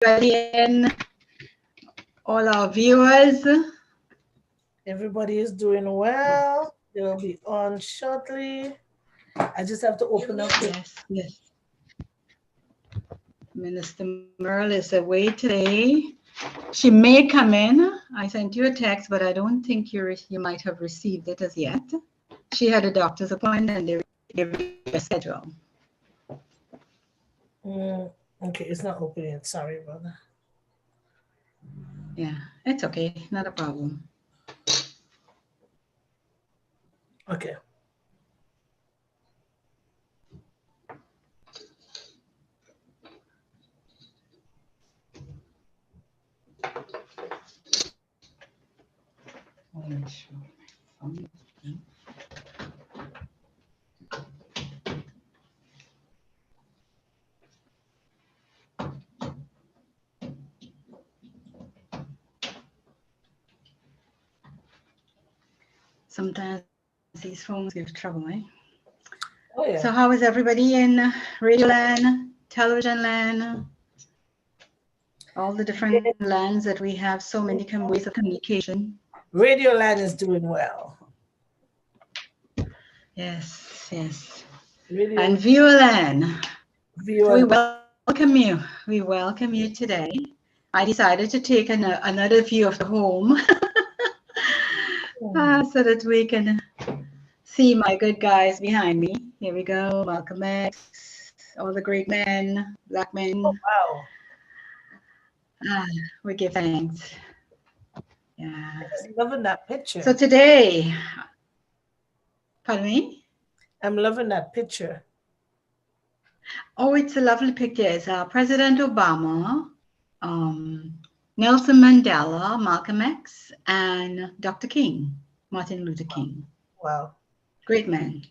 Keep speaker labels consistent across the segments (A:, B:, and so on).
A: in, all our viewers.
B: Everybody is doing well. They'll be on shortly. I just have to open up.
A: Yes. Minister Merle is away today. She may come in. I sent you a text, but I don't think you might have received it as yet. She had a doctor's appointment and they rescheduled.
B: Okay, it's not open yet. Sorry, brother.
A: Yeah, it's okay. Not a problem.
B: Okay.
A: Sometimes these phones give trouble, eh?
B: Oh, yeah.
A: So how is everybody in radio land, television land, all the different lands that we have, so many ways of communication?
B: Radio land is doing well.
A: Yes.
B: Radio
A: And viewerland,
B: viewer.
A: we welcome you today. I decided to take another view of the home so that we can see my good guys behind me. Here we go, Malcolm X, all the great men, black men.
B: Oh, wow.
A: We give thanks. Yeah.
B: I'm loving that picture.
A: So today, pardon me?
B: I'm loving that picture.
A: Oh, it's a lovely picture. It's President Obama, Nelson Mandela, Malcolm X, and Dr. King, Martin Luther King.
B: Wow.
A: Great men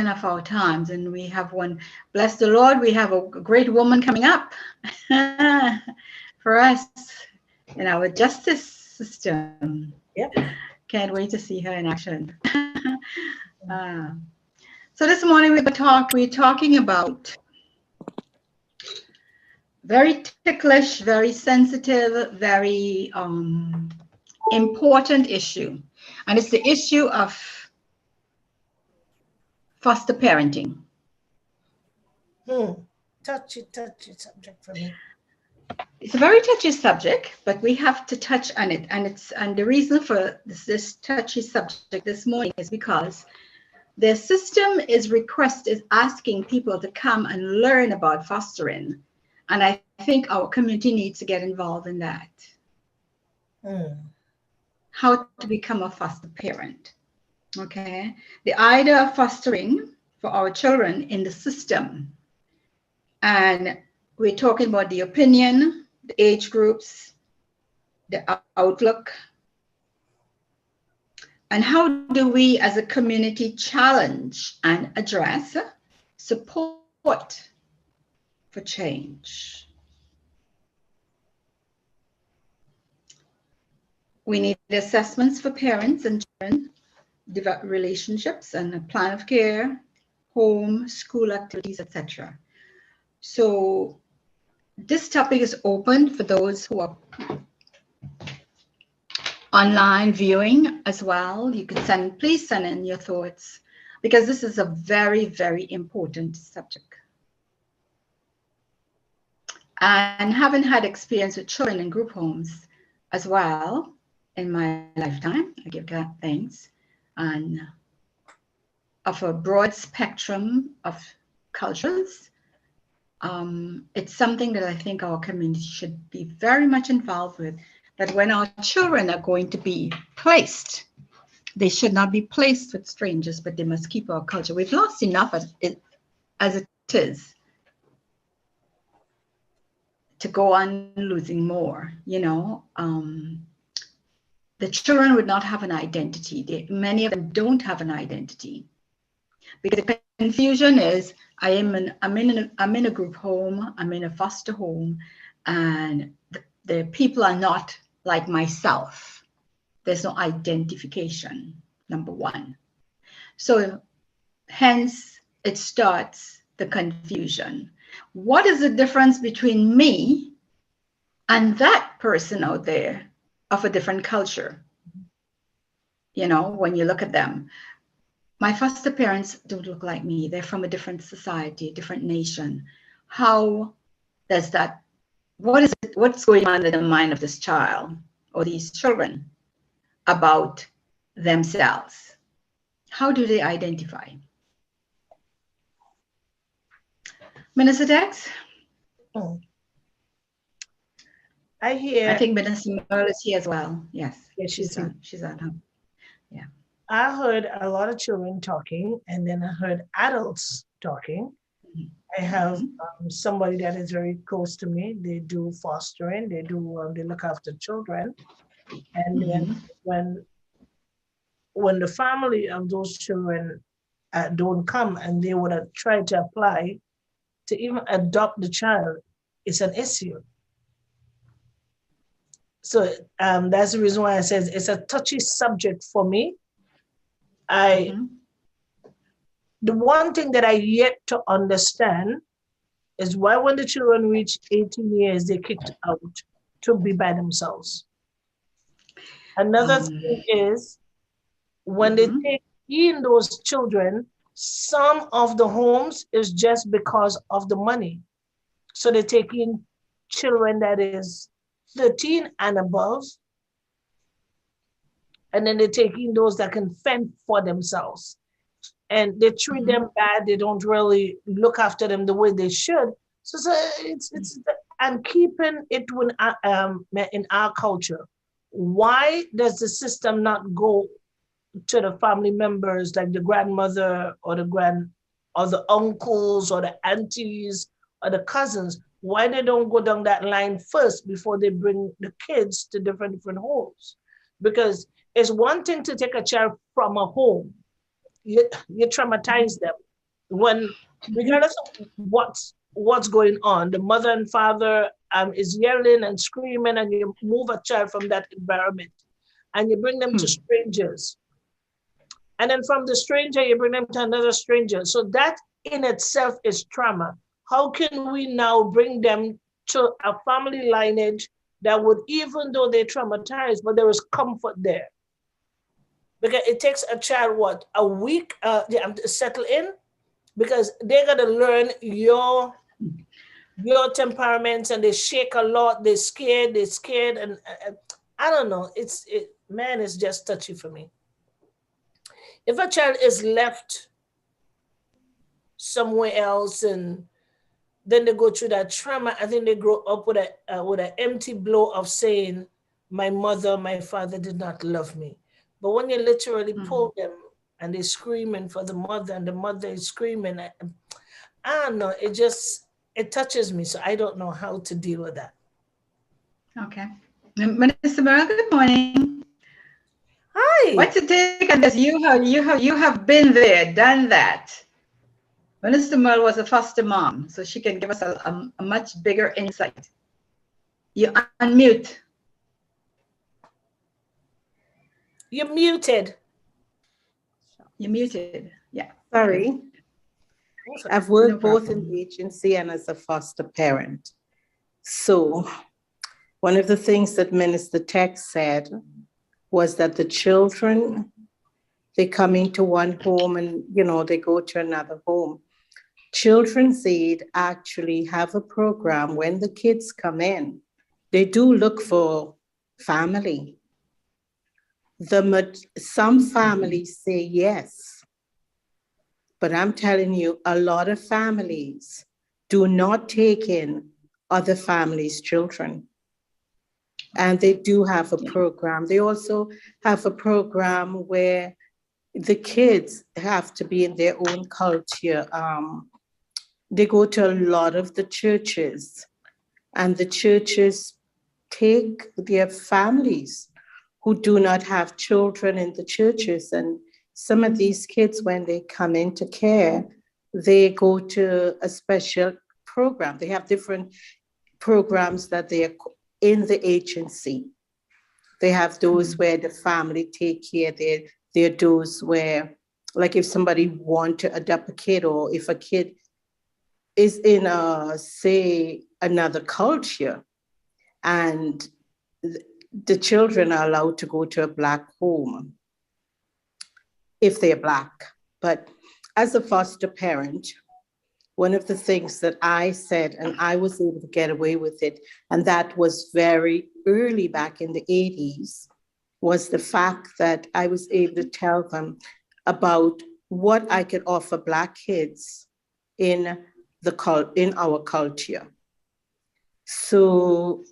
A: of our times. And we have one, bless the Lord, we have a great woman coming up for us in our justice system.
B: Yep.
A: Can't wait to see her in action. So this morning we're talking about very ticklish, very sensitive, very important issue. And it's the issue of foster parenting.
B: Touchy subject for me.
A: It's a very touchy subject, but we have to touch on it. And the reason for this touchy subject this morning is because the system is asking people to come and learn about fostering. And I think our community needs to get involved in that. How to become a foster parent. Okay. The idea of fostering for our children in the system. And we're talking about the opinion, the age groups, the outlook. And how do we as a community challenge and address support for change? We need assessments for parents and children, develop relationships and a plan of care, home, school activities, etc. So this topic is open for those who are online viewing as well. You can please send in your thoughts because this is a very, very important subject. And having had experience with children in group homes as well in my lifetime, I give God thanks, and of a broad spectrum of cultures, it's something that I think our community should be very much involved with, that when our children are going to be placed, they should not be placed with strangers, but they must keep our culture. We've lost enough as it is to go on losing more, The children would not have an identity. Many of them don't have an identity. Because the confusion is, I'm in a group home, I'm in a foster home, and the people are not like myself. There's no identification, number one. So hence it starts the confusion. What is the difference between me and that person out there of a different culture? You know, when you look at them, my foster parents don't look like me. They're from a different society, a different nation. How does that, what is it, what's going on in the mind of this child or these children about themselves? How do they identify? Minister Dex?
B: I hear.
A: I think Minister Merle is here as well. Yes,
B: Yeah,
A: she's on home. Yeah.
B: I heard a lot of children talking, and then I heard adults talking. I have somebody that is very close to me. They do fostering. They look after children, and then when the family of those children don't come and they would try to apply to even adopt the child, it's an issue. So that's the reason why I said it's a touchy subject for me. The one thing that I yet to understand is why when the children reach 18 years, they're kicked out to be by themselves. Another thing is when they take in those children, some of the homes is just because of the money. So they take in children that is 13 and above, and then they take in those that can fend for themselves. And they treat them bad. They don't really look after them the way they should. So it's and keeping it in our culture. Why does the system not go to the family members, like the grandmother or the uncles or the aunties or the cousins? Why they don't go down that line first before they bring the kids to different homes? Because it's one thing to take a child from a home. You traumatize them when, regardless of what's going on, the mother and father is yelling and screaming, and you move a child from that environment and you bring them to strangers, and then from the stranger you bring them to another stranger. So that in itself is trauma. How can we now bring them to a family lineage that would, even though they're traumatized, but there is comfort there? Because it takes a child, a week to settle in, because they're going to learn your temperaments, and they shake a lot, they're scared, and I don't know, it's just touchy for me. If a child is left somewhere else and then they go through that trauma, I think they grow up with an empty blow of saying, my mother, my father did not love me. But when you literally pull them and they're screaming for the mother, and the mother is screaming, I don't know, it touches me. So I don't know how to deal with that.
A: Okay. Minister Merle, good morning.
B: Hi.
A: What's your take on this? You have been there, done that. Minister Merle was a foster mom, so she can give us a much bigger insight. You unmute.
B: You're muted.
A: You're muted. Yeah.
C: Sorry. I've worked both in agency and as a foster parent. So one of the things that Minister Tex said was that the children, they come into one home and, they go to another home. Children's Aid actually have a program when the kids come in. They do look for family. Some families say yes, but I'm telling you, a lot of families do not take in other families' children. And they do have a program. They also have a program where the kids have to be in their own culture. They go to a lot of the churches, and the churches take their families who do not have children in the churches. And some of these kids, when they come into care, they go to a special program. They have different programs that they are in the agency. They have those where the family take care. There are those where, like if somebody want to adopt a kid, or if a kid is in say another culture, and the children are allowed to go to a Black home if they're Black. But as a foster parent, one of the things that I said, and I was able to get away with it, and that was very early back in the 80s, was the fact that I was able to tell them about what I could offer Black kids in our culture. So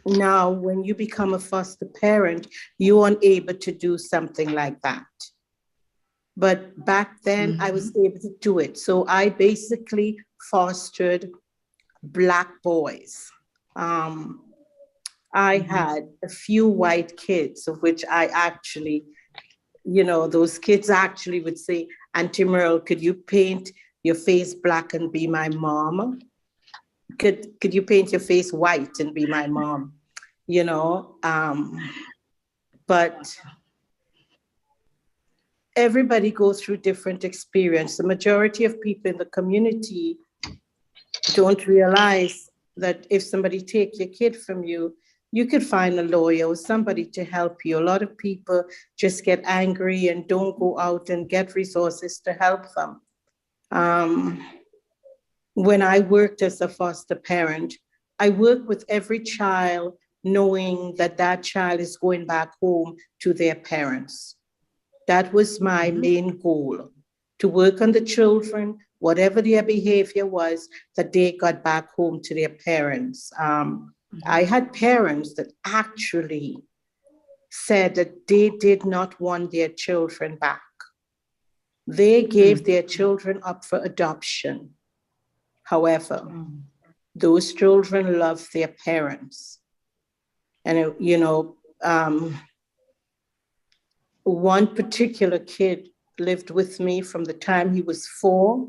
C: now when you become a foster parent, you aren't able to do something like that. But back then I was able to do it. So I basically fostered Black boys. I had a few white kids, of which I actually, those kids actually would say, Auntie Merle, could you paint your face black and be my mom? Could you paint your face white and be my mom? But everybody goes through different experience. The majority of people in the community don't realize that if somebody take your kid from you, you could find a lawyer or somebody to help you. A lot of people just get angry and don't go out and get resources to help them. When I worked as a foster parent, I worked with every child knowing that that child is going back home to their parents. That was my main goal, to work on the children, whatever their behavior was, that they got back home to their parents. I had parents that actually said that they did not want their children back. They gave their children up for adoption. However, those children love their parents. And, one particular kid lived with me from the time he was 4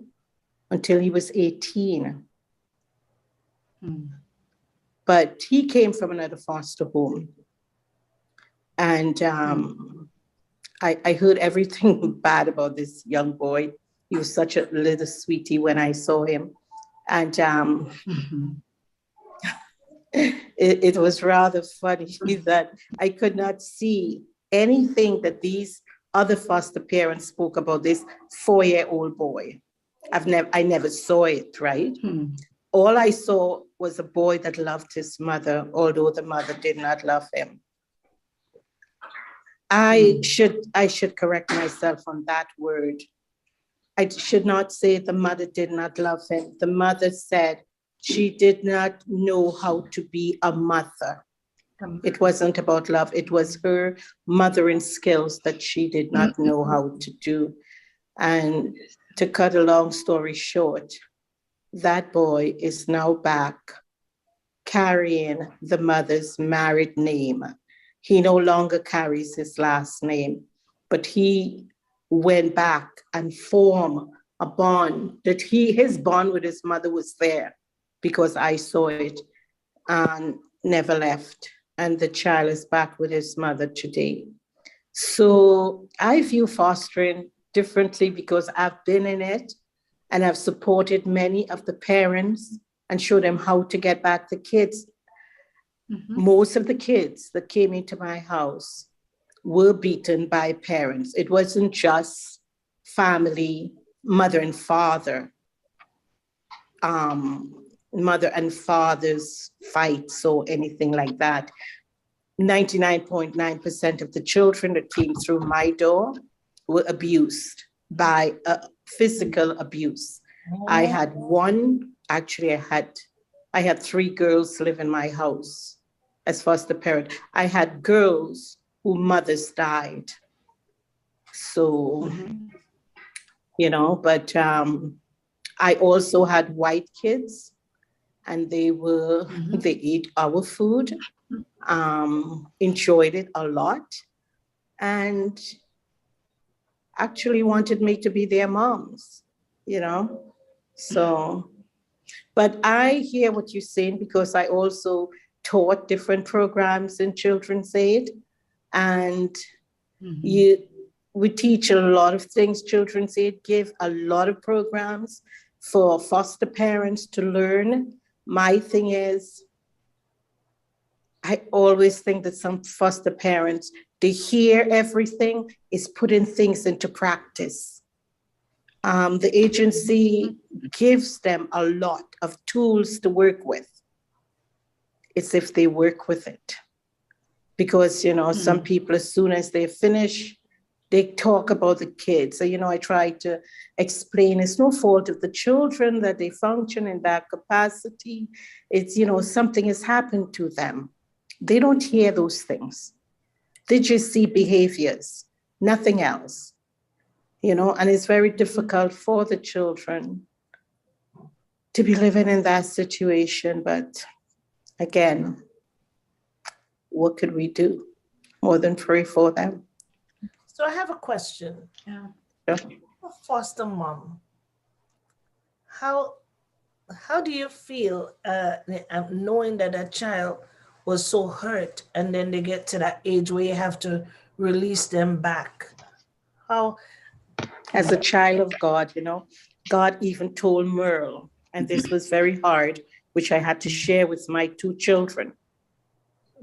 C: until he was 18. But he came from another foster home. And I heard everything bad about this young boy. He was such a little sweetie when I saw him. And it was rather funny that I could not see anything that these other foster parents spoke about this 4-year-old boy. I never saw it, right? All I saw was a boy that loved his mother, although the mother did not love him. I should correct myself on that word. I should not say the mother did not love him. The mother said she did not know how to be a mother. It wasn't about love. It was her mothering skills that she did not know how to do. And to cut a long story short, that boy is now back carrying the mother's married name. He no longer carries his last name, but he went back and formed a bond that his bond with his mother was there because I saw it and never left. And the child is back with his mother today. So I view fostering differently because I've been in it and I've supported many of the parents and showed them how to get back the kids. Most of the kids that came into my house were beaten by parents. It wasn't just family, mother and father, mother and father's fights or anything like that. 99.9% of the children that came through my door were abused by physical abuse. I had I had 3 girls live in my house as foster parent. I had girls whose mothers died. So, but I also had white kids and they ate our food, enjoyed it a lot, and actually wanted me to be their moms, So, but I hear what you're saying because I also taught different programs in Children's Aid, and we teach a lot of things. Children's Aid give a lot of programs for foster parents to learn. My thing is, I always think that some foster parents, they hear everything, is putting things into practice. The agency gives them a lot of tools to work with. It's if they work with it. Because, you know, some people, as soon as they finish, they talk about the kids. So, you know, I try to explain it's no fault of the children that they function in that capacity. It's, you know, something has happened to them. They don't hear those things. They just see behaviors, nothing else, you know, and it's very difficult for the children to be living in that situation. But again, what could we do more than pray for them?
B: So I have a question.
A: Yeah.
B: A foster mom, how do you feel knowing that a child was so hurt and then they get to that age where you have to release them back? How?
C: As a child of God, you know, God even told Merle, and this was very hard, which I had to share with my two children.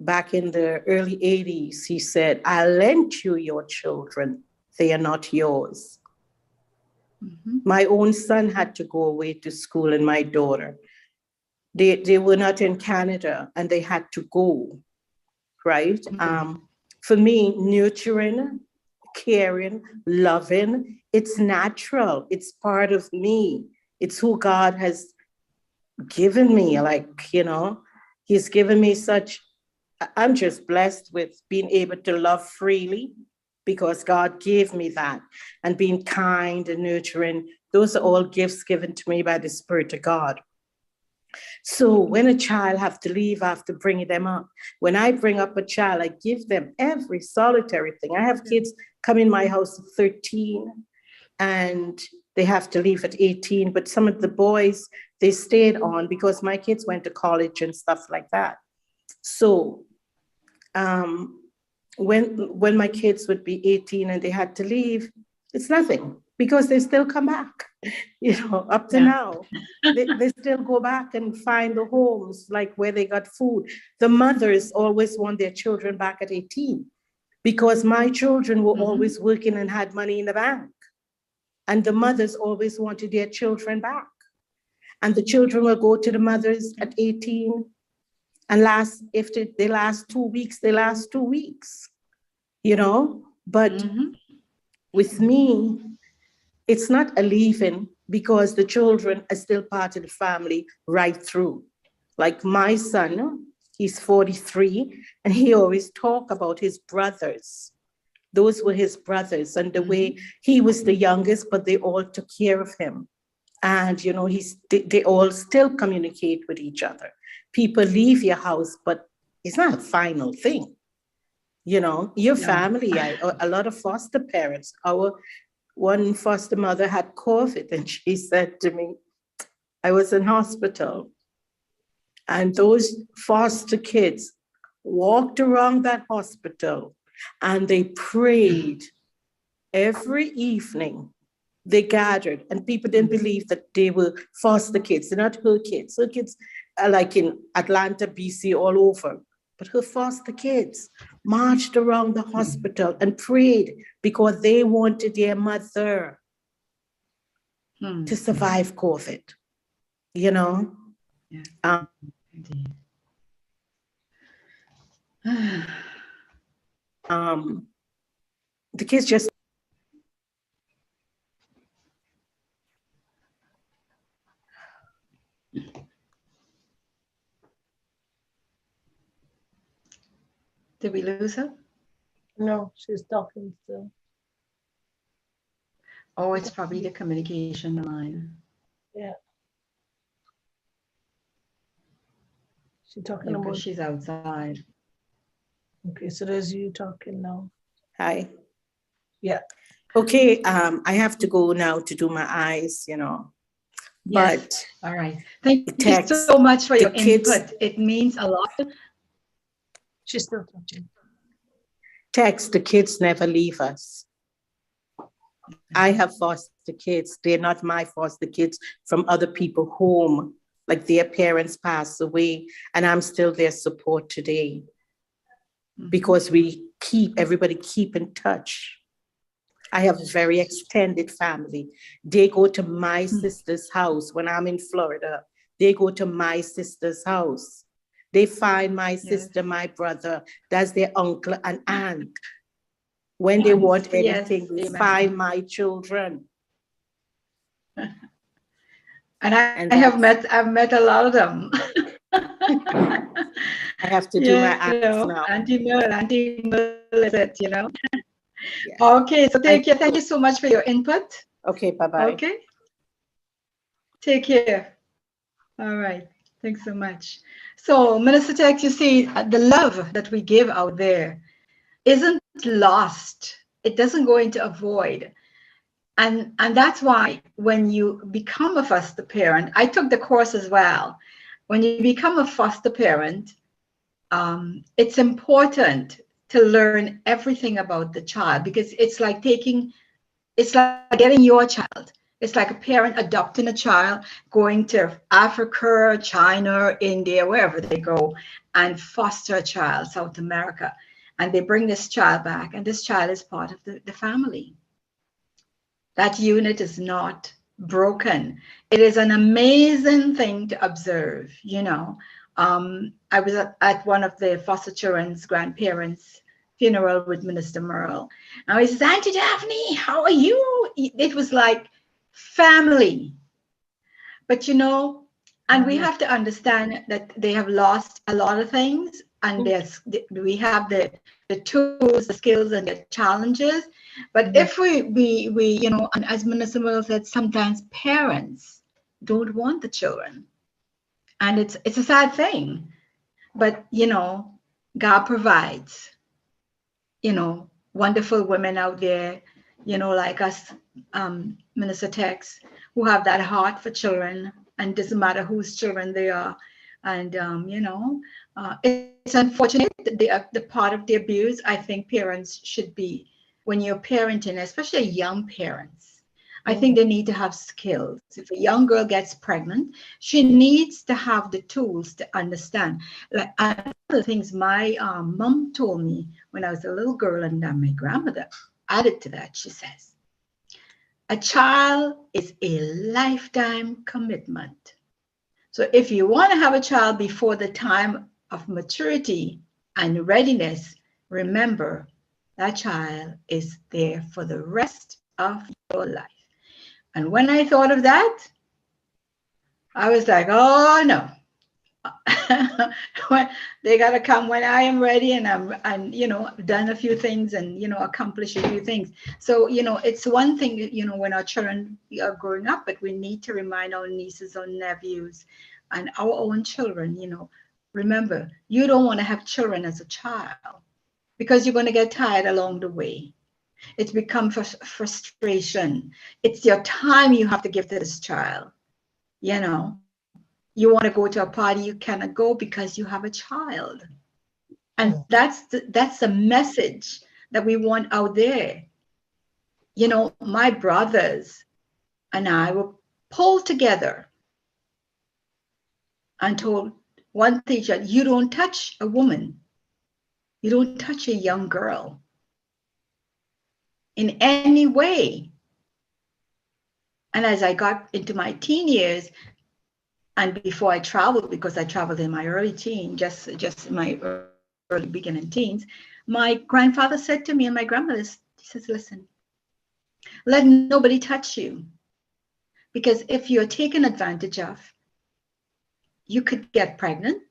C: Back in the early 80s, he said, I lent you your children. They are not yours. My own son had to go away to school and my daughter. They were not in Canada and they had to go, right? For me, nurturing, caring, loving, it's natural. It's part of me. It's who God has given me. Like, you know, he's given me such, I'm just blessed with being able to love freely because God gave me that. And being kind and nurturing, those are all gifts given to me by the Spirit of God. So when a child have to leave after bringing them up, when I bring up a child, I give them every solitary thing. I have kids come in my house at 13 and they have to leave at 18. But some of the boys, they stayed on because my kids went to college and stuff like that. So when my kids would be 18 and they had to leave, it's nothing because they still come back, you know, up to now. They still go back and find the homes like where they got food. The mothers always want their children back at 18 because my children were always working and had money in the bank. And the mothers always wanted their children back. And the children will go to the mothers at 18 and if they last 2 weeks, they last 2 weeks, you know? But with me, it's not a leaving because the children are still part of the family right through. Like my son, he's 43, and he always talk about his brothers. Those were his brothers, and the way he was the youngest, but they all took care of him. And, you know, they all still communicate with each other. People leave your house, but it's not a final thing. You know, your family, a lot of foster parents, one foster mother had COVID and she said to me, I was in hospital and those foster kids walked around that hospital and they prayed every evening. They gathered and people didn't believe that they were foster kids. They're not her kids. Her kids are like in Atlanta, BC, all over. But her foster kids marched around the hospital and prayed because they wanted their mother to survive COVID, you know?
A: Yeah. Indeed.
C: The kids just
A: Did we lose her?
B: No, she's talking still.
A: Oh, it's probably the communication line.
B: Yeah. She's talking
A: Yeah,
B: about.
A: because she's outside.
B: Okay, so there's you talking now.
C: Hi.
B: Yeah.
C: Okay, I have to go now to do my eyes, you know.
A: Yes.
C: But
A: all right. Thank you so much for your input. It means a lot.
B: She's still talking.
C: Text, the kids never leave us. I have foster kids. They're not my foster kids from other people home, like their parents passed away, and I'm still their support today because everybody keep in touch. I have a very extended family. They go to my sister's house when I'm in Florida. They go to my sister's house. They find my sister, my brother, that's their uncle and aunt. When they want anything, they find my children.
A: And I've met a lot of them.
C: I have to do my acts now.
A: Auntie Melissa, you know. Yeah. Okay, so thank you so much for your input.
C: Okay, bye-bye.
A: Okay. Take care. All right. Thanks so much. So, Minister Tex, you see, the love that we give out there isn't lost. It doesn't go into a void. And that's why when you become a foster parent, I took the course as well. When you become a foster parent, it's important to learn everything about the child, because it's like getting your child. It's like a parent adopting a child, going to Africa, China, India, wherever they go, and foster a child, South America. And they bring this child back, and this child is part of the family. That unit is not broken. It is an amazing thing to observe, you know. I was at one of the foster children's grandparents' funeral with Minister Merle. And I said, Auntie Daphne, how are you? It was like family. But, you know, and we have to understand that they have lost a lot of things. And we have the tools, the skills, and the challenges. But if we, you know, and as Minister Merle said, sometimes parents don't want the children. And it's a sad thing. But, you know, God provides, you know, wonderful women out there, you know, like us, Minister Tex, who have that heart for children, and doesn't matter whose children they are. And, you know, it's unfortunate that the part of the abuse. I think parents should be, when you're parenting, especially young parents, I think they need to have skills. If a young girl gets pregnant, she needs to have the tools to understand. Like, one of the things my mom told me when I was a little girl, and my grandmother added to that, she says, a child is a lifetime commitment. So if you want to have a child before the time of maturity and readiness, remember that child is there for the rest of your life. And when I thought of that, I was like, oh no. They got to come when I am ready, and I'm you know, done a few things, and, you know, accomplished a few things. So, you know, it's one thing, you know, when our children are growing up, but we need to remind our nieces or nephews and our own children, you know, remember, you don't want to have children as a child, because you're going to get tired along the way. It's become frustration. It's your time you have to give to this child. You know, you want to go to a party, you cannot go because you have a child. And that's the message that we want out there. You know, my brothers and I were pulled together and told one teacher, you don't touch a woman. You don't touch a young girl in any way. And as I got into my teen years, and before I traveled, because I traveled in my early teens, just my early beginning teens, my grandfather said to me, and my grandmother, he says, listen, let nobody touch you. Because if you're taken advantage of, you could get pregnant.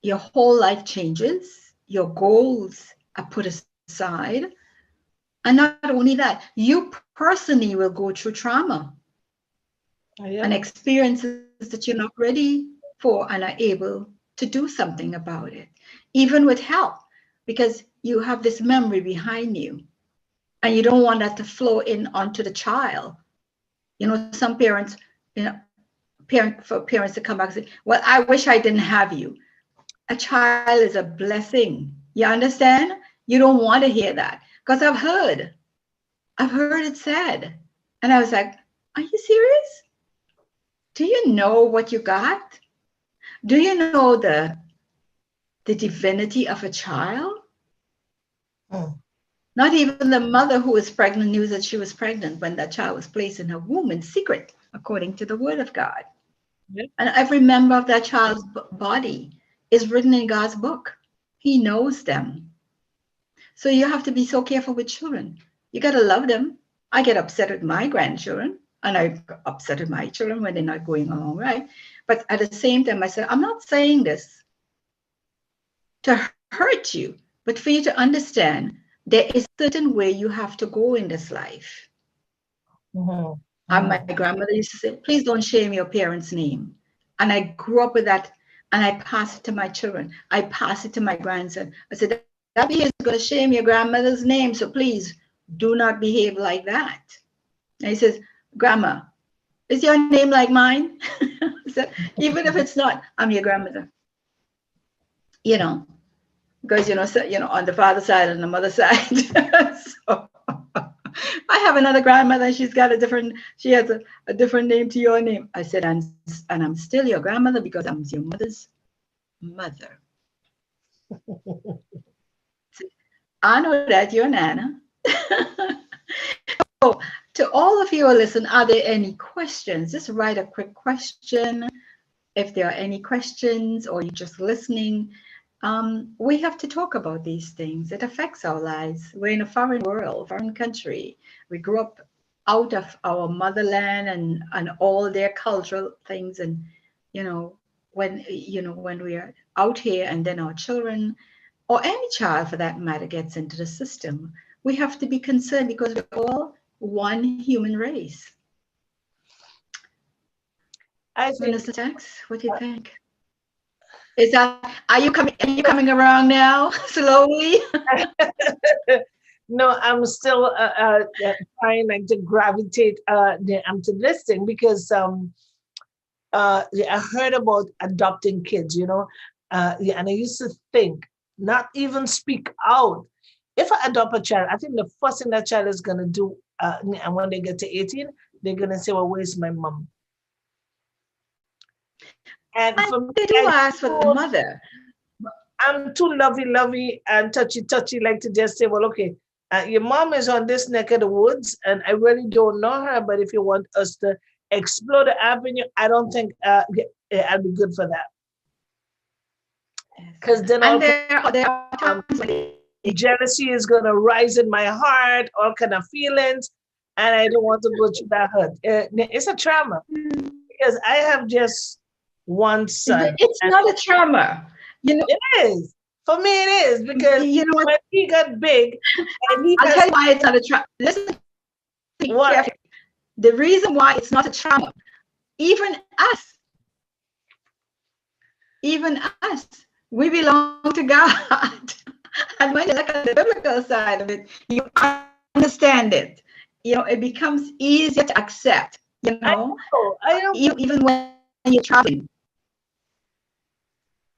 A: Your whole life changes. Your goals are put aside. And not only that, you personally will go through trauma and experiences that you're not ready for and are able to do something about it, even with help, because you have this memory behind you and you don't want that to flow in onto the child. You know, some parents, you know, parents to come back and say, well, I wish I didn't have you. A child is a blessing. You understand? You don't want to hear that, because I've heard I've heard it said. And I was like, are you serious? Do you know what you got? Do you know the divinity of a child?
B: Mm.
A: Not even the mother who was pregnant knew that she was pregnant when that child was placed in her womb in secret, according to the word of God.
B: Yeah.
A: And every member of that child's body is written in God's book. He knows them. So you have to be so careful with children. You got to love them. I get upset with my grandchildren, and I get upset with my children when they're not going along right. But at the same time, I said, I'm not saying this to hurt you, but for you to understand there is a certain way you have to go in this life.
B: Mhm.
A: And my grandmother used to say, please don't shame your parents' name. And I grew up with that, and I pass it to my children. I pass it to my grandson. I said, that behavior is going to shame your grandmother's name, so please do not behave like that. And he says, Grandma, is your name like mine? I said, even if it's not, I'm your grandmother. You know, because on the father side and the mother side. So I have another grandmother. She has a different name to your name. I said, and I'm still your grandmother because I'm your mother's mother. I know that you're Nana. So, to all of you who listen, are there any questions? Just write a quick question. If there are any questions or you're just listening, we have to talk about these things. It affects our lives. We're in a foreign world, foreign country. We grew up out of our motherland and all their cultural things. And, when we are out here and then our children or any child for that matter gets into the system, we have to be concerned because we're all one human race.
B: I think
A: Minister Tex, what do you think? Are you coming around now slowly?
B: no, I'm still trying like to gravitate to listening because I heard about adopting kids, and I used to think, not even speak out. If I adopt a child, I think the first thing that child is gonna do, and when they get to 18, they're gonna say, "Well, where's my mom?" And for me,
A: they do ask for the mother.
B: I'm too lovey and touchy, like to just say, well, okay, your mom is on this neck of the woods, and I really don't know her, but if you want us to explore the avenue, I don't think I'd be good for that. Because then
A: there are times when
B: jealousy is going to rise in my heart, all kind of feelings, and I don't want to go through that hurt. It's a trauma because I have just one son.
A: It's not a trauma.
B: It is. For me, it is because when he got big, and
A: I'll tell you why it's not a trauma. Listen,
B: what?
A: The reason why it's not a trauma, even us, we belong to God. And when you look at the biblical side of it, you understand it. It becomes easier to accept. I know. Even when you're traveling.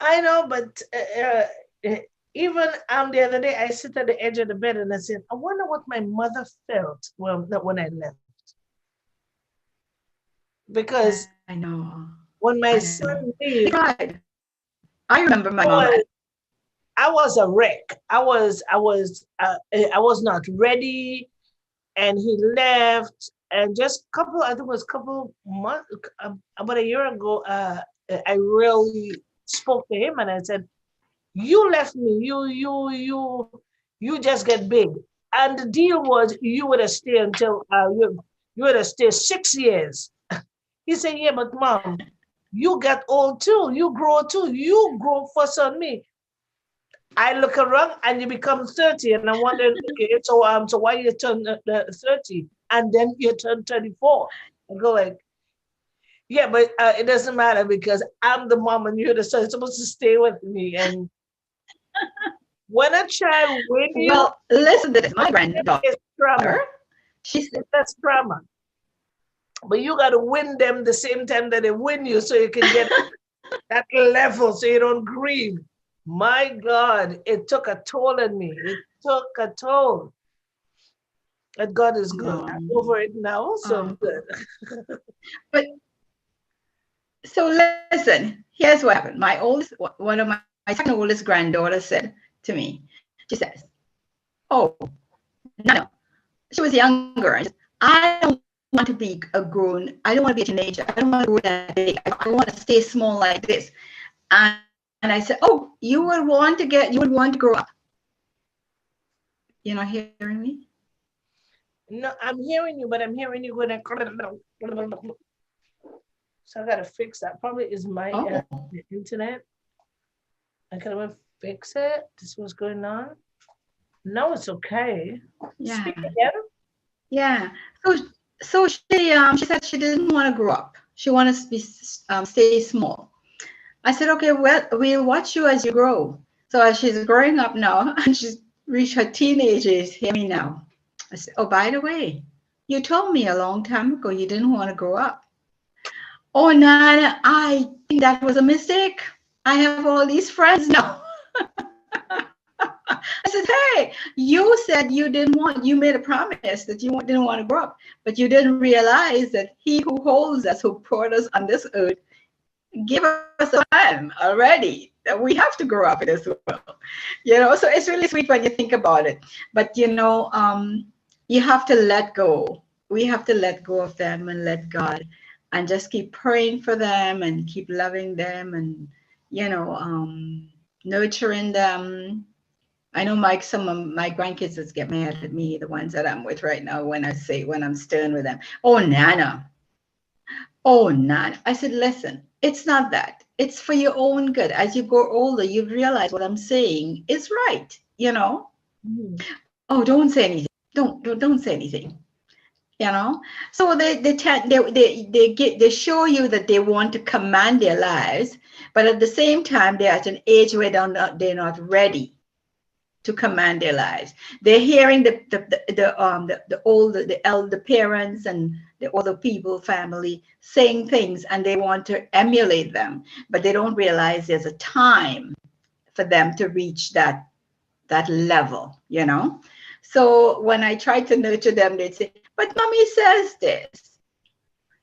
B: I know, but even the other day, I sit at the edge of the bed and I said, I wonder what my mother felt when I left. Because
A: I know
B: when my son leave,
A: I remember my mom.
B: I was a wreck. I was not ready, and he left. And just I think it was a couple months, about a year ago, I really spoke to him and I said, "You left me. You just get big." And the deal was you would have stayed until you would have stayed 6 years. He said, "Yeah, but Mom, you got old too. You grow too. You grow first on me." I look around and you become 30, and I'm wondering, okay, so why you turn 30 and then you turn 34? I go like, yeah, but it doesn't matter because I'm the mom and you're the son. You're supposed to stay with me. And when a child wins you,
A: well, listen to this. My granddaughter,
B: it's trauma.
A: She said
B: that's trauma. But you got to win them the same time that they win you, so you can get that level, so you don't grieve. My God, it took a toll on me. It took a toll. That God is good.
A: No.
B: I'm over it now, so I'm good.
A: But so listen, here's what happened. One of my second oldest granddaughter said to me, she says, "Oh, no." She was younger. I don't want to be a grown. I don't want to be a teenager. I don't want to grow that big. I want to stay small like this. And I said, "Oh, you would want to grow up." You're not hearing me?
B: No, I'm hearing you, but I'm hearing you going. So I gotta fix that. Probably is my internet. I gotta fix it. This is what's going on. No, it's okay.
A: Yeah.
B: Speak again.
A: Yeah. So she said she didn't want to grow up. She wanted to be stay small. I said, okay, well, we'll watch you as you grow. So as she's growing up now and she's reached her teenage age, hear me now. I said, oh, by the way, you told me a long time ago you didn't want to grow up. Oh, Nana, I think that was a mistake. I have all these friends now. I said, hey, you said you made a promise that you didn't want to grow up, but you didn't realize that he who holds us, who brought us on this earth, give us a plan already that we have to grow up in this world. So it's really sweet when you think about it. But, you have to let go. We have to let go of them and let God and just keep praying for them and keep loving them and, nurturing them. I know some of my grandkids just get mad at me, the ones that I'm with right now, when I'm stern with them. Oh, Nana. Oh, Nana. I said, listen, it's not that. It's for your own good. As you grow older, you realize what I'm saying is right,
B: Mm.
A: Oh, don't say anything. Don't say anything. So they show you that they want to command their lives, but at the same time they're at an age where they're not ready to command their lives. They're hearing the elder parents and the other people, family saying things, and they want to emulate them, but they don't realize there's a time for them to reach that level. So when I try to nurture them, they'd say, but mommy says this,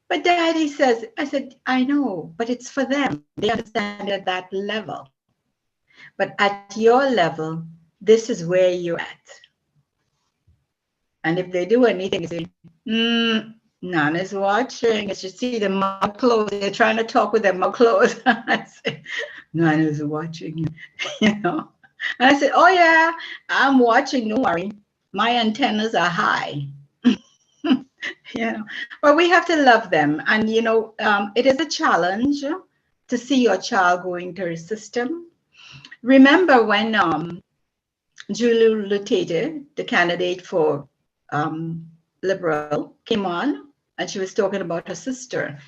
A: but daddy says. I said, I know, but it's for them. They understand at that level. But at your level, this is where you're at. And if they do anything, they say, Nana's watching. As you see the mouth closed, they're trying to talk with their mouth closed. I say, Nana's watching, And I said, oh yeah, I'm watching, don't worry. My antennas are high. But we have to love them. And, it is a challenge to see your child going through a system. Remember when Julie Lutete, the candidate for Liberal, came on and she was talking about her sister.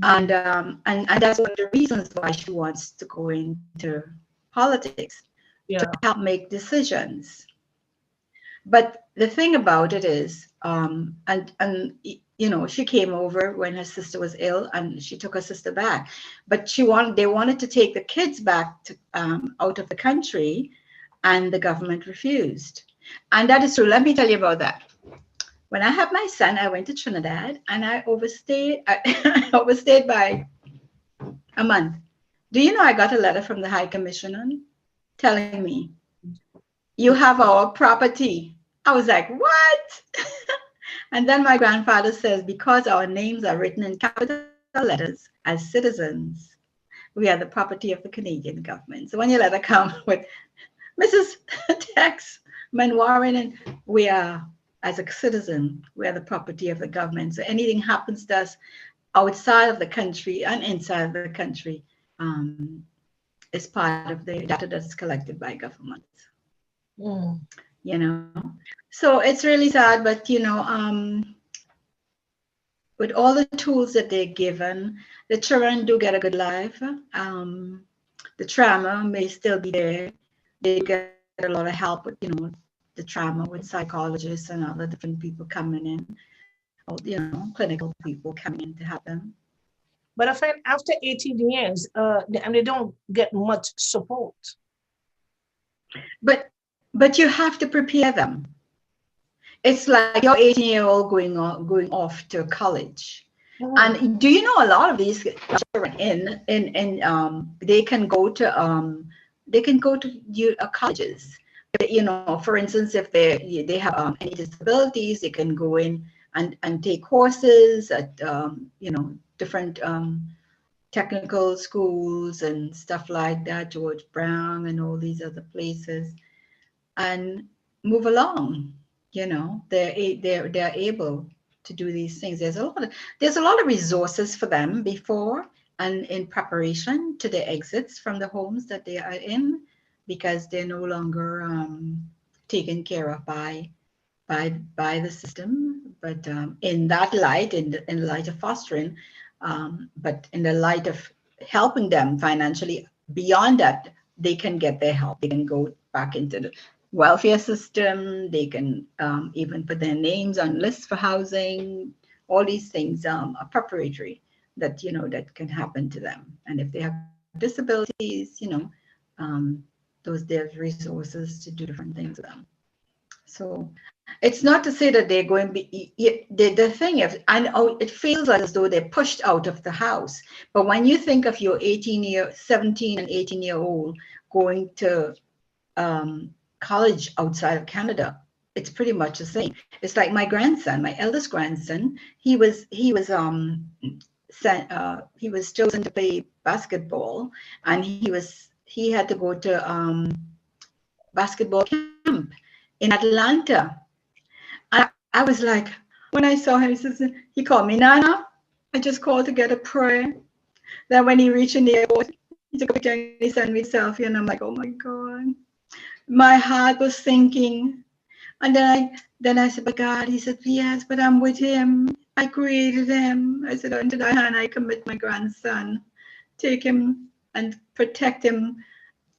A: And that's one of the reasons why she wants to go into politics, to help make decisions. But the thing about it is, she came over when her sister was ill, and she took her sister back. But they wanted to take the kids back to, out of the country, and the government refused. And that is true. Let me tell you about that. When I had my son, I went to Trinidad, and I overstayed. I overstayed by a month. Do you know I got a letter from the High Commissioner telling me, you have our property. I was like, what? And then my grandfather says, because our names are written in capital letters as citizens, we are the property of the Canadian government. So when your letter comes with Mrs. Tex Manwarin, and we are, as a citizen, we are the property of the government. So anything happens to us outside of the country and inside of the country is part of the data that's collected by government. So it's really sad, but with all the tools that they're given, the children do get a good life. The trauma may still be there. They get a lot of help with the trauma with psychologists and other different people coming in, or clinical people coming in to help them.
B: But I find after 18 years, they don't get much support.
A: But you have to prepare them. it's like your 18-year-old going off to college. And do you know a lot of these children they can go to colleges. You know, for instance, if they have any disabilities, they can go in and take courses at different technical schools and stuff like that, George Brown and all these other places, and move along. You know, they're able to do these things. There's a lot of resources for them before and in preparation to the exits from the homes that they are in, because they're no longer taken care of by the system. But in that light, in the light of fostering, but in the light of helping them financially, beyond that, they can get their help. They can go back into the welfare system. They can even put their names on lists for housing. All these things are preparatory that that can happen to them. And if they have disabilities, there's resources to do different things with them. So it's not to say that they're going to be, the thing is, it feels as though they're pushed out of the house. But when you think of your 17 and 18-year-old going to college outside of Canada, it's pretty much the same. It's like my grandson, my eldest grandson, he was chosen to play basketball, and he had to go to basketball camp in Atlanta. I was like, when I saw him, he called me Nana. I just called to get a prayer. Then when he reached in the airport, he took a picture and he sent me a selfie, and I'm like, oh my God. My heart was sinking. And then I said, but God, he said, yes, but I'm with him. I created him. I said, into thy hand I commit my grandson. Take him and protect him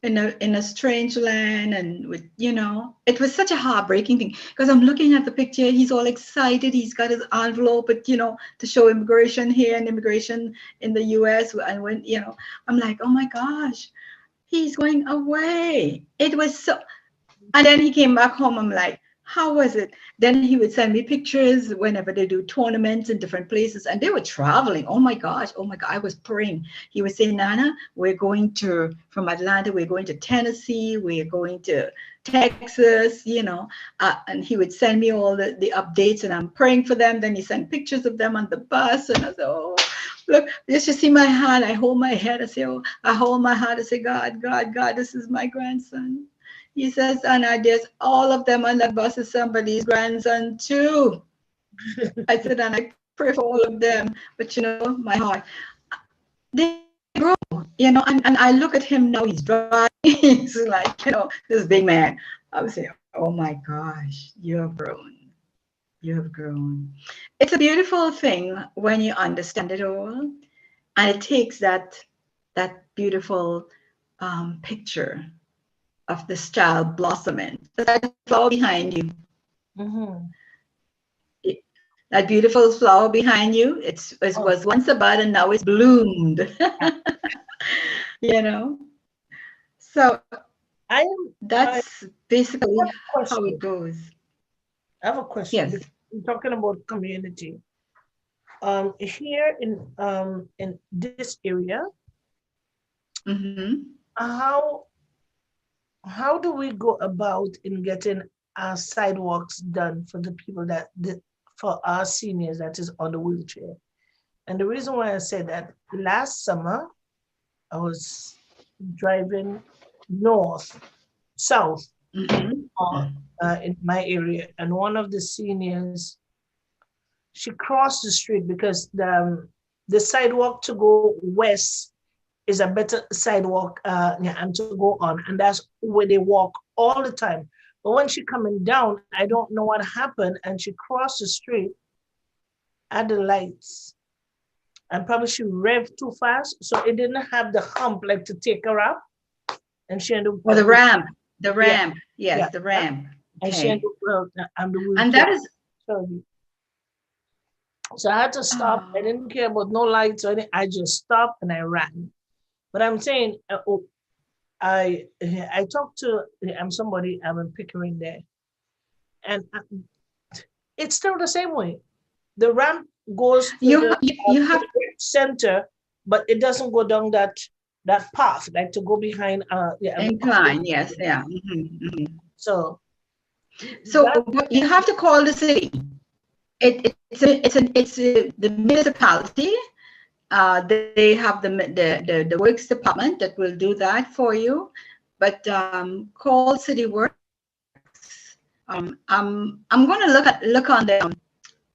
A: in a strange land. And with it was such a heartbreaking thing, because I'm looking at the picture. He's all excited. He's got his envelope, but to show immigration here and immigration in the US. And when I'm like, oh my gosh, he's going away. It was so. And then he came back home. I'm like, how was it? Then he would send me pictures whenever they do tournaments in different places, and they were traveling. Oh my gosh, I was praying. He would say, Nana, we're going from Atlanta, we're going to Tennessee, we're going to Texas, and he would send me all the updates, and I'm praying for them. Then he sent pictures of them on the bus, and I said, oh, look, you should see my hand. I hold my head. I say, oh, I hold my heart. I say, God, this is my grandson. He says, Anna, there's all of them on that bus is somebody's grandson too. I said, and I pray for all of them. But my heart, they grow, and I look at him now, he's driving. He's like, this big man. I would say, oh my gosh, you have grown. You have grown. It's a beautiful thing when you understand it all. And it takes that beautiful picture of this child blossoming. That flower behind you.
B: Mm-hmm.
A: That beautiful flower behind you, it was once a bud and now it's bloomed. So that's basically how it goes.
B: I have a question.
A: Yes.
B: We're talking about community. Here in this area,
A: mm-hmm.
B: How do we go about in getting our sidewalks done for the people for our seniors that is on the wheelchair? And the reason why I said that, last summer, I was driving south,
A: mm-hmm.
B: In my area, and one of the seniors, she crossed the street because the sidewalk to go west is a better sidewalk and to go on, and that's where they walk all the time. But when she coming down, I don't know what happened, and she crossed the street at the lights, and probably she revved too fast, so it didn't have the hump like to take her up, and she ended up.
A: Well, the ramp, yes,
B: yeah.
A: the ramp.
B: And she ended up
A: and that is.
B: So I had to stop. I didn't care about no lights or anything. I just stopped and I ran. But I'm saying, I talked to somebody I'm in Pickering there, and It's still the same way. The ramp goes to
A: You
B: the,
A: you have
B: center, but it doesn't go down that path, like to go behind
A: incline, yes, yeah. Mhm.
B: So
A: So
B: that,
A: you have to call the city. It's the municipality. They have the works department that will do that for you. But call City Works. I'm going to look on the.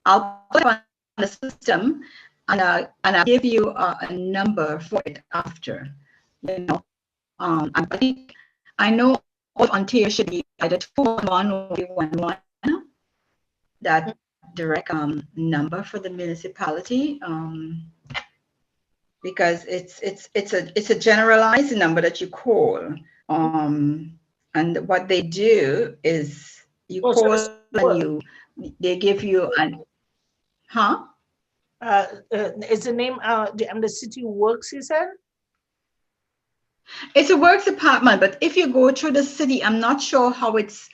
A: I'll put it on the system, and I'll give you a number for it after. You know, I think I know Ontario should be either 211 or 311. That direct number for the municipality, because it's a generalized number that you call, and what they do is you call and they give you an
B: is the name the City Works, you said?
A: It's a works department, but if you go through the city, I'm not sure how it's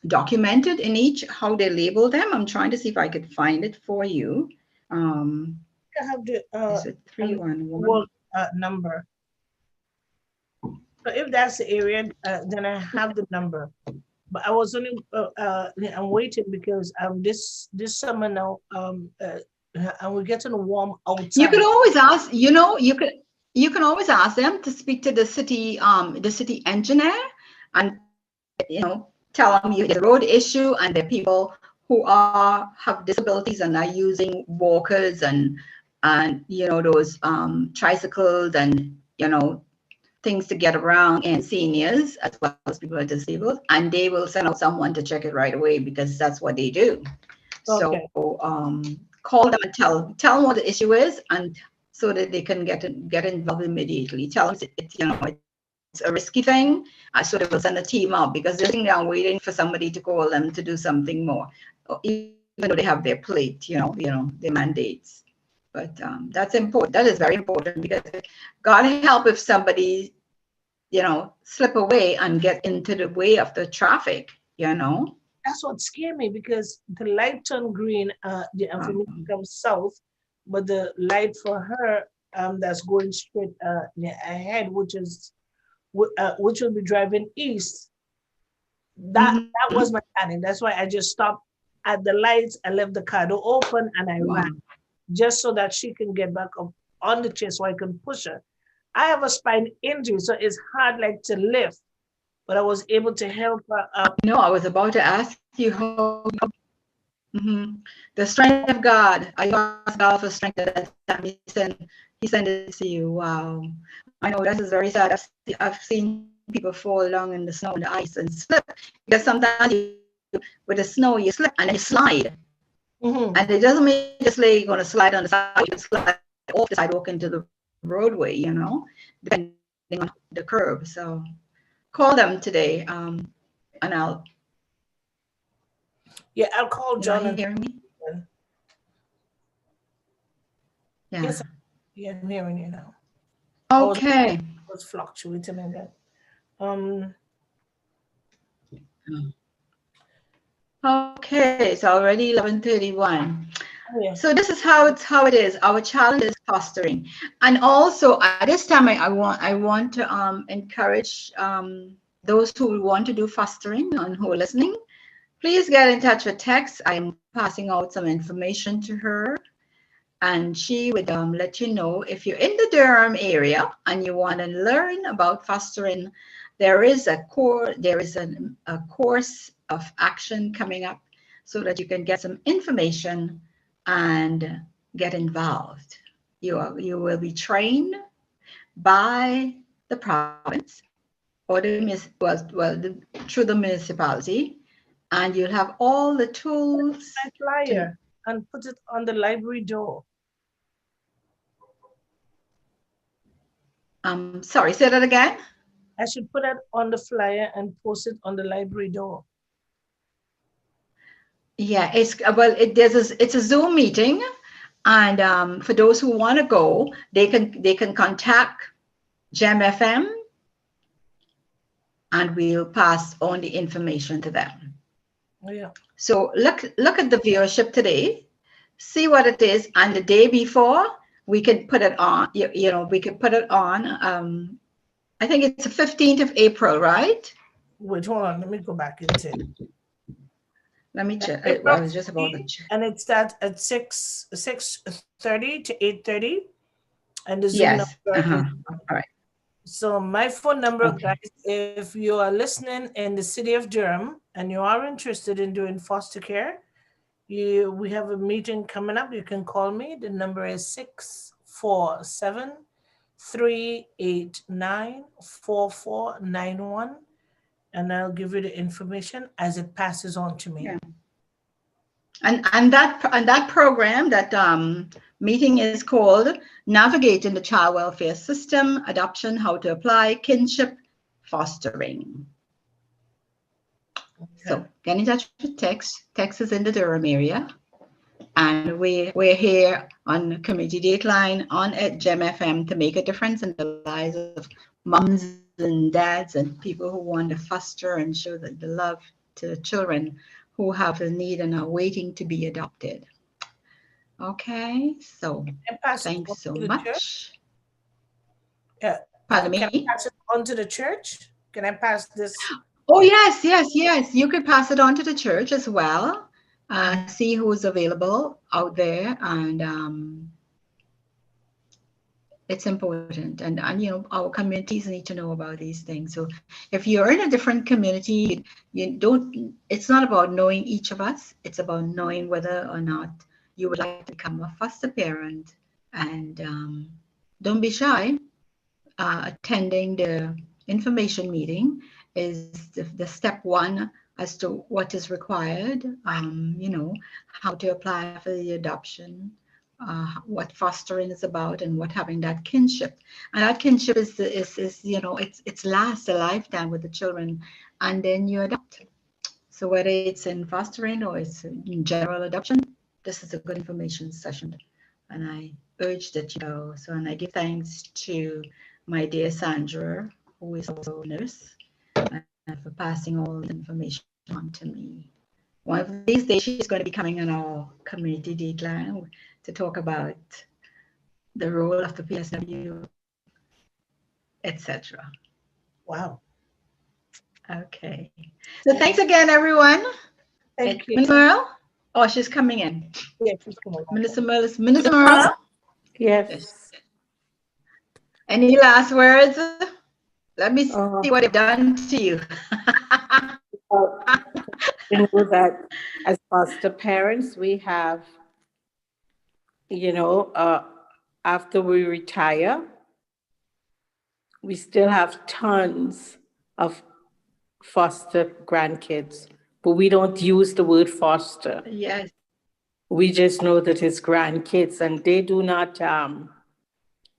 A: documented in each, how they label them. I'm trying to see if I could find it for you.
B: I have the
A: Is it 311?
B: work number. So if that's the area, then I have the number. But I was only I'm waiting because this summer now and we're getting warm outside.
A: You could always ask. You can always ask them to speak to the city engineer, and tell them there's a road issue and there are people who have disabilities and are using walkers and those tricycles and things to get around, and seniors as well as people who are disabled, and they will send out someone to check it right away because that's what they do. Okay. So call them and tell them what the issue is, and so that they can get involved immediately. Tell them it's a risky thing, so they will send a team out because they're sitting down waiting for somebody to call them to do something more, even though they have their plate, their mandates. But that's important. That is very important because God help if somebody, slip away and get into the way of the traffic,
B: That's what scared me because the light turned green, the information comes south, but the light for her that's going straight ahead, which will be driving east. That was my panic. That's why I just stopped at the lights. I left the car door open and I ran, just so that she can get back up on the chair so I can push her. I have a spine injury, so it's hard to lift, but I was able to help her up.
A: No, I was about to ask you how. The strength of God. I asked God for strength at that time. He sent it to you. Wow. I know that is very sad. I've seen people fall down in the snow and the ice and slip, because sometimes with the snow you slip and then you slide. And it doesn't mean just like you're going to slide on the side, you can slide off the sidewalk into the roadway, depending on the curve. So call them today, and I'll.
B: Yeah, I'll call John.
A: Are you hearing me?
B: Yeah. Yes, yeah, I'm hearing you now.
A: Okay.
B: I was fluctuating in that.
A: Okay, it's already 11:31. Yeah. So this is how it is. Our challenge is fostering, and also at this time, I want to encourage those who want to do fostering and who are listening. Please get in touch with Tex. I'm passing out some information to her, and she would let you know if you're in the Durham area and you want to learn about fostering. There is a course of action coming up so that you can get some information and get involved. You will be trained by the province or through the municipality, and you'll have all the tools.
B: My flyer and put it on the library door.
A: Sorry, say that again.
B: I should put it on the flyer and post it on the library door.
A: Yeah, it's a Zoom meeting, and for those who want to go, they can contact Gemfm, and we'll pass on the information to them.
B: Yeah.
A: So look at the viewership today, see what it is, and the day before we can put it on. We could put it on. I think it's the 15th of April, right?
B: Wait, hold on. Let me go back into it.
A: Let me check. I
B: April
A: was just about to
B: 15th,
A: check.
B: and it starts at 6:30 to 8:30, and the Zoom
A: Yes.
B: number is.
A: All right.
B: So my phone number,
A: Okay.
B: guys, if you are listening in the city of Durham and you are interested in doing foster care, we have a meeting coming up. You can call me. The number is 647-389-4491, and I'll give you the information as it passes on to me.
A: Yeah. And that program, that meeting is called Navigating the Child Welfare System, Adoption, How to Apply, Kinship, Fostering.
B: Okay.
A: So get in touch with Tex. Tex is in the Durham area. And we're here on Community Dateline on at Gemfm to make a difference in the lives of moms and dads and people who want to foster and show the love to children who have a need and are waiting to be adopted. Okay, so thanks so much.
B: Yeah.
A: Pardon
B: Can I
A: me?
B: pass it on to the church? Can I pass this?
A: Oh, yes. You could pass it on to the church as well. See who's available out there, and it's important. And our communities need to know about these things. So if you're in a different community, it's not about knowing each of us. It's about knowing whether or not you would like to become a foster parent. And don't be shy. Attending the information meeting is the step one as to what is required, how to apply for the adoption, what fostering is about, and what having that kinship. And that kinship is it's lasts a lifetime with the children, and then you adopt. So whether it's in fostering or it's in general adoption, this is a good information session, and I urge that you go. So, and I give thanks to my dear Sandra, who is also a nurse, for passing all the information on to me. One of these days, she's going to be coming on our community dateline to talk about the role of the PSW, etc.
B: Wow.
A: Okay. So thanks again, everyone.
B: Thank you.
A: Minister Merle? Oh, she's coming in.
B: Yeah, she's coming.
A: Minister Merle?
C: Yes.
A: Any last words? Let me see what they've done to you.
C: You know that as foster parents, we have, after we retire, we still have tons of foster grandkids, but we don't use the word foster.
A: Yes.
C: We just know that it's grandkids, and they do not,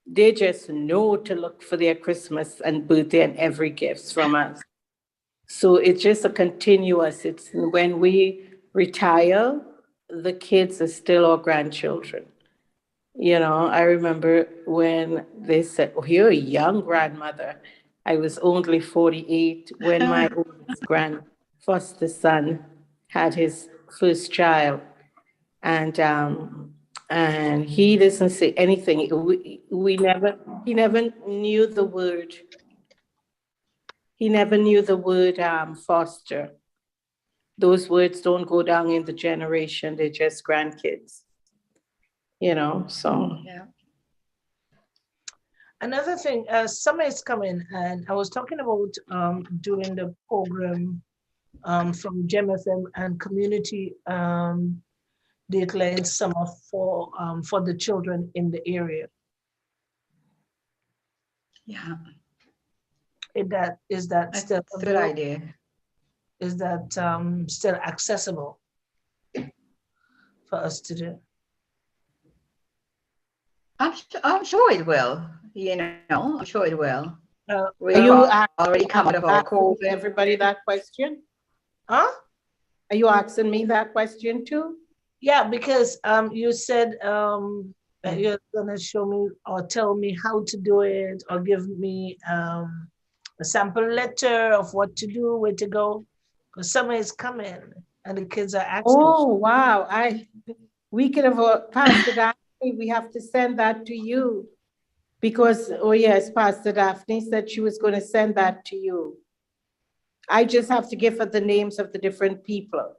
C: they just know to look for their Christmas and birthday and every gift from us. So it's just a continuous, it's when we retire, the kids are still our grandchildren. I remember when they said, "Oh, you're a young grandmother." I was only 48 when my oldest foster son had his first child. And he doesn't say anything. He never knew the word. He never knew the word foster. Those words don't go down in the generation. They're just grandkids. So.
A: Yeah.
B: Another thing, summer is coming, and I was talking about doing the program from Gemfm and community Dateline summer for the children in the area.
A: Yeah.
B: Is that
A: That's
B: still
A: a good idea.
B: Is that still accessible for us to do?
A: I'm sure it will. I'm sure it will.
C: We've
A: already come out of our COVID.
C: Everybody that question?
B: Huh?
C: Are you asking me that question too?
B: Yeah, because you said you're gonna show me or tell me how to do it or give me a sample letter of what to do, where to go, because summer is coming. and the kids are asking.
C: Oh, wow. We could have Pastor Daphne, we have to send that to you. Because, oh yes, Pastor Daphne said she was going to send that to you. I just have to give her the names of the different people.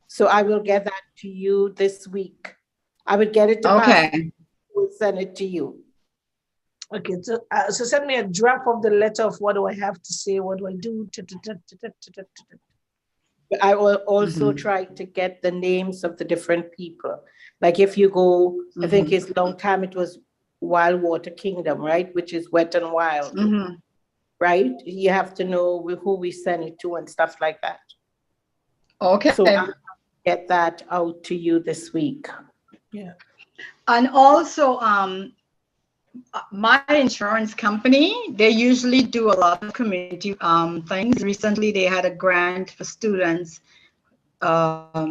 C: So I will get that to you this week. I would get it to Pastor,
A: Okay.
C: we'll send it to you.
B: Okay, so send me a draft of the letter of what do I have to say, what do I do?
C: I will also try to get the names of the different people. Like if you go, I think it's a long time, it was Wild Water Kingdom, right? Which is Wet and Wild, right? You have to know who we send it to and stuff like that.
A: Okay.
C: So I'll get that out to you this week.
B: Yeah.
A: And also, my insurance company, they usually do a lot of community things. Recently, they had a grant for students, for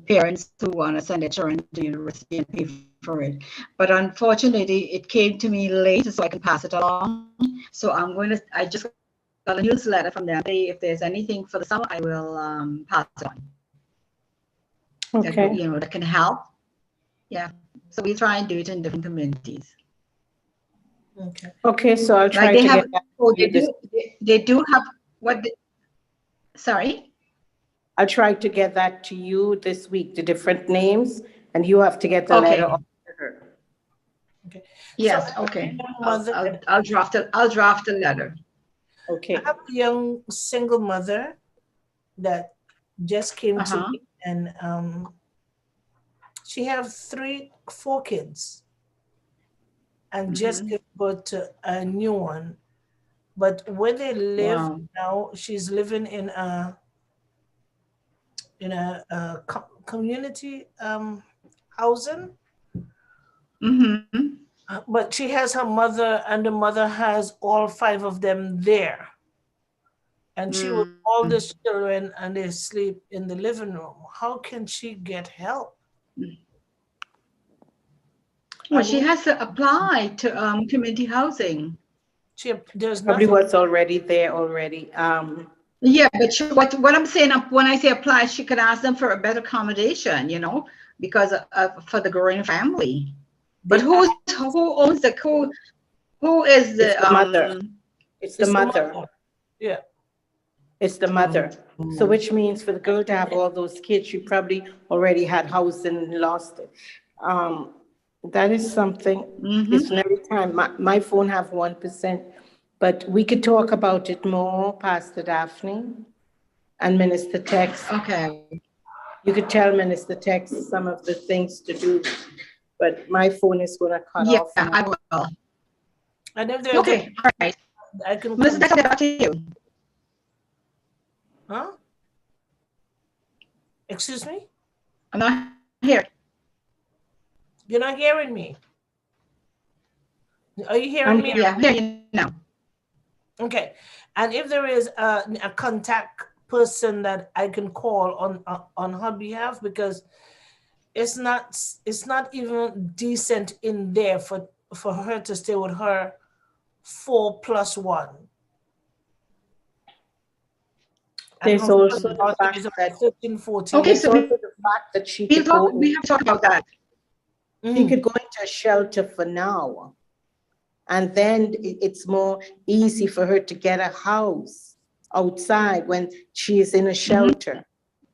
A: parents who want to send their children to university and pay for it. But unfortunately, it came to me late, so I can pass it along. So I just got a newsletter from them. If there's anything for the summer, I will pass it on.
C: Okay.
A: That can help. Yeah. So we try and do it in different communities.
B: Okay.
C: Okay, so I'll try
A: Like
C: to get that.
A: They do have sorry?
C: I'll try to get that to you this week, the different names, and you have to get the letter off to her.
B: Okay.
A: Yes,
B: So,
A: okay.
B: Mother,
A: I'll draft a letter.
C: Okay.
B: I have a young single mother that just came to me, and she has 4 kids and just gave birth to a new one. But where they live now, she's living in a community housing. But she has her mother, and the mother has all 5 of them there. And she with all the children, and they sleep in the living room. How can she get help?
A: Well, she has to apply to community housing.
B: There's
C: Probably
B: nothing.
C: what's already there already.
A: Yeah, but what I'm saying, when I say apply, she could ask them for a better accommodation, because for the growing family. But who owns who is the
C: mother? It's the mother.
B: Yeah.
C: It's the mother. So which means for the girl to have all those kids, she probably already had housing and lost it. That is something. It's every time. My phone have 1%, but we could talk about it more, Pastor Daphne and Minister Tex.
A: Okay.
C: You could tell Minister Tex some of the things to do, but my phone is going to cut off.
A: Yeah, I will.
B: And if there's
A: all right.
B: I can
A: Minister Tex, I'll get back to you.
B: Huh? Excuse me?
A: I'm not here.
B: You're not hearing me. Are you hearing me?
A: Yeah, I'm hearing you now.
B: Okay. And if there is a contact person that I can call on her behalf, because it's not even decent in there for her to stay with her 4+1.
C: There's also the fact that
B: 13, 14.
A: Okay, so
C: also the fact that she could
A: we have to talk about that.
C: She could go into a shelter for now, and then it's more easy for her to get a house outside when she is in a shelter.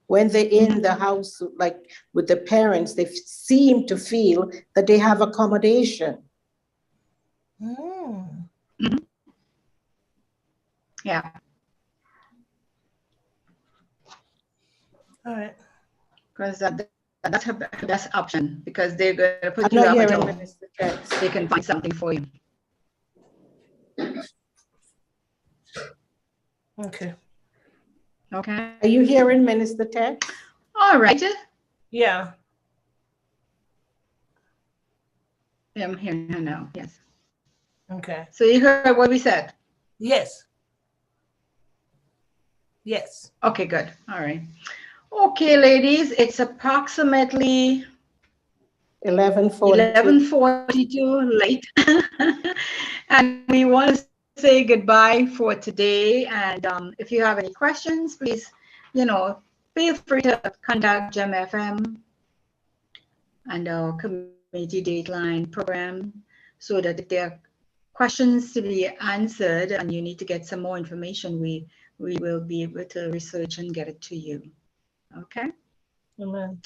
C: When they're in the house, like with the parents, they seem to feel that they have accommodation.
A: Yeah.
B: All right.
A: Because that's her best option, because they're going to put you up until they can find something for you.
B: Okay.
A: Okay.
C: Are you hearing Minister Tex?
A: All right.
B: Yeah.
A: Yeah, I'm hearing her now. Yes.
B: Okay.
A: So you heard what we said?
B: Yes. Yes.
A: Okay, good. All right. Okay, ladies, it's approximately 11:42 late. And we want to say goodbye for today. And if you have any questions, please, feel free to contact Gemfm and our community dateline program so that if there are questions to be answered and you need to get some more information, we will be able to research and get it to you. Okay?
B: Amen.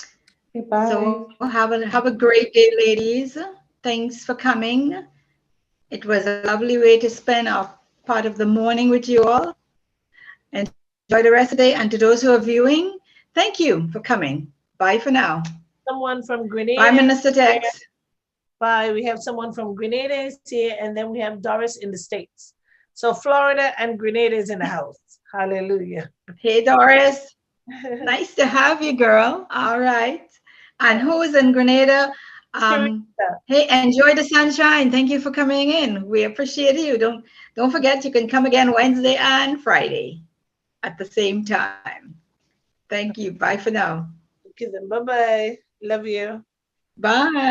C: Goodbye.
A: So have a great day, ladies. Thanks for coming. It was a lovely way to spend our part of the morning with you all. Enjoy the rest of the day. And to those who are viewing, thank you for coming. Bye for now.
B: Someone from Grenada.
A: Bye, Minister Tex.
B: Bye. We have someone from Grenada is here, and then we have Doris in the States. So Florida and Grenada is in the house. Hallelujah.
A: Hey, Doris. Nice to have you, girl. All right. And who is in Grenada? Hey, enjoy the sunshine. Thank you for coming in. We appreciate you. Don't forget, you can come again Wednesday and Friday at the same time. Thank you. Bye for now.
B: Okay, then bye-bye. Love you.
A: Bye.